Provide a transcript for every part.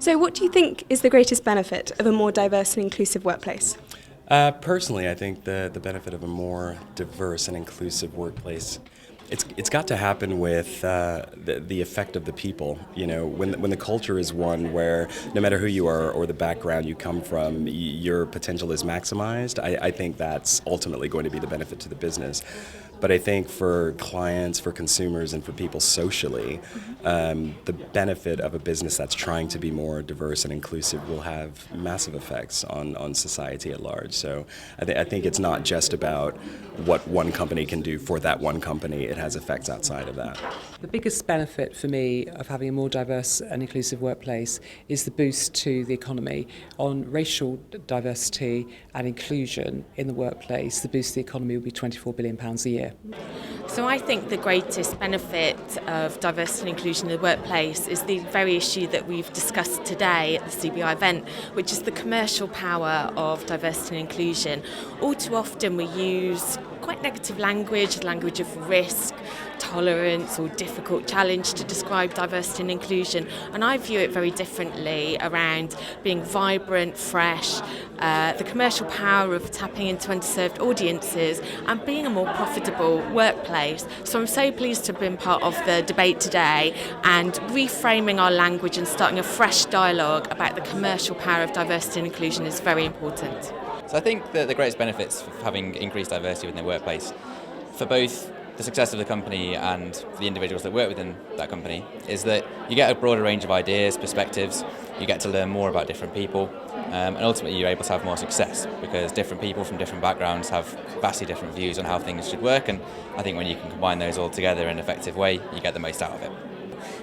So what do you think is the greatest benefit of a more diverse and inclusive workplace? Personally, I think the benefit of a more diverse and inclusive workplace, it's got to happen with the effect of the people. You know, when the culture is one where no matter who you are or the background you come from, your potential is maximized. I think that's ultimately going to be the benefit to the business. But I think for clients, for consumers, and for people socially, the benefit of a business that's trying to be more diverse and inclusive will have massive effects on society at large. So I think it's not just about what one company can do for that one company. It has effects outside of that. The biggest benefit for me of having a more diverse and inclusive workplace is the boost to the economy. On racial diversity and inclusion in the workplace, the boost to the economy will be £24 billion a year. So I think the greatest benefit of diversity and inclusion in the workplace is the very issue that we've discussed today at the CBI event, which is the commercial power of diversity and inclusion. All too often we use quite negative language of risk, tolerance or difficult challenge to describe diversity and inclusion, and I view it very differently around being vibrant, fresh, the commercial power of tapping into underserved audiences and being a more profitable workplace. So I'm so pleased to have been part of the debate today and reframing our language and starting a fresh dialogue about the commercial power of diversity and inclusion is very important. So I think that the greatest benefits of having increased diversity within the workplace, for both the success of the company and for the individuals that work within that company, is that you get a broader range of ideas, perspectives, you get to learn more about different people, and ultimately you're able to have more success because different people from different backgrounds have vastly different views on how things should work, and I think when you can combine those all together in an effective way, you get the most out of it.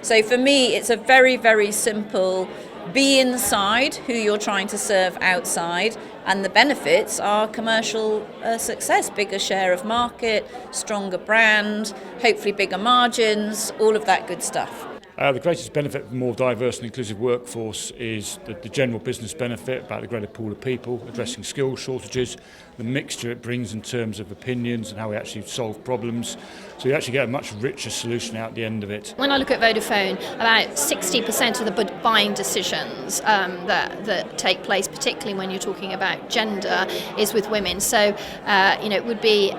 So for me, it's a very, very simple: be inside who you're trying to serve outside, and the benefits are commercial success, bigger share of market, stronger brand, hopefully bigger margins, all of that good stuff. The greatest benefit of a more diverse and inclusive workforce is the general business benefit about the greater pool of people, addressing skill shortages, the mixture it brings in terms of opinions and how we actually solve problems. So you actually get a much richer solution out the end of it. When I look at Vodafone, about 60% of the buying decisions that take place, particularly when you're talking about gender, is with women. So, it would be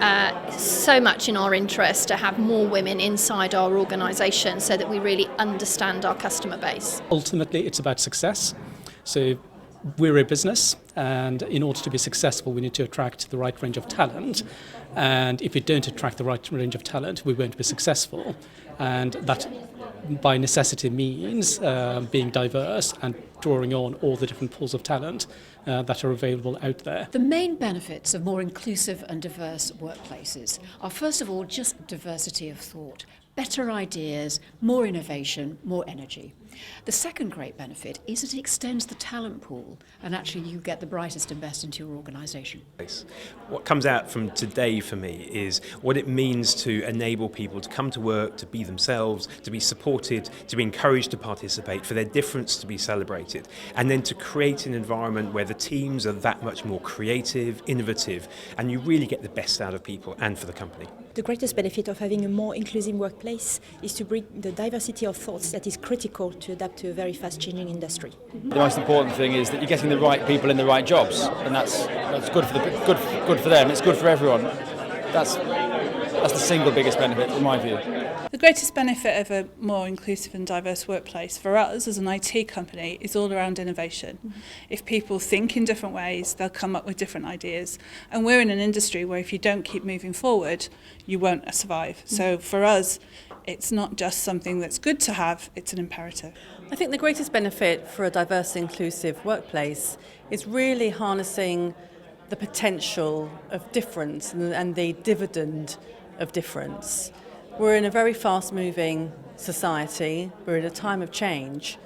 so much in our interest to have more women inside our organisation so that we really understand our customer base. Ultimately, it's about success. So we're a business, and in order to be successful, we need to attract the right range of talent. And if we don't attract the right range of talent, we won't be successful. And that, by necessity, means being diverse and drawing on all the different pools of talent that are available out there. The main benefits of more inclusive and diverse workplaces are, first of all, just diversity of thought, better ideas, more innovation, more energy. The second great benefit is it extends the talent pool, and actually you get the brightest and best into your organisation. What comes out from today for me is what it means to enable people to come to work, to be themselves, to be supported, to be encouraged to participate, for their difference to be celebrated, and then to create an environment where the teams are that much more creative, innovative, and you really get the best out of people and for the company. The greatest benefit of having a more inclusive workplace is to bring the diversity of thoughts that is critical to adapt to a very fast-changing industry. The most important thing is that you're getting the right people in the right jobs, and that's good for good for them. It's good for everyone. That's the single biggest benefit, in my view. The greatest benefit of a more inclusive and diverse workplace for us as an IT company is all around innovation. If people think in different ways, they'll come up with different ideas. And we're in an industry where if you don't keep moving forward, you won't survive. So for us, it's not just something that's good to have, it's an imperative. I think the greatest benefit for a diverse and inclusive workplace is really harnessing the potential of difference and the dividend of difference. We're in a very fast-moving society, we're in a time of change,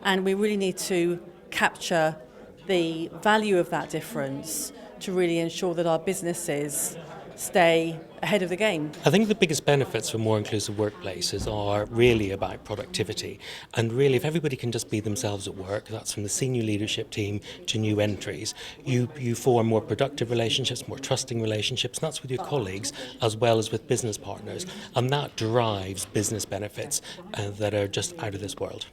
and we really need to capture the value of that difference to really ensure that our businesses stay ahead of the game. I think the biggest benefits for more inclusive workplaces are really about productivity, and really if everybody can just be themselves at work, that's from the senior leadership team to new entries, you form more productive relationships, more trusting relationships, and that's with your colleagues as well as with business partners, and that drives business benefits that are just out of this world.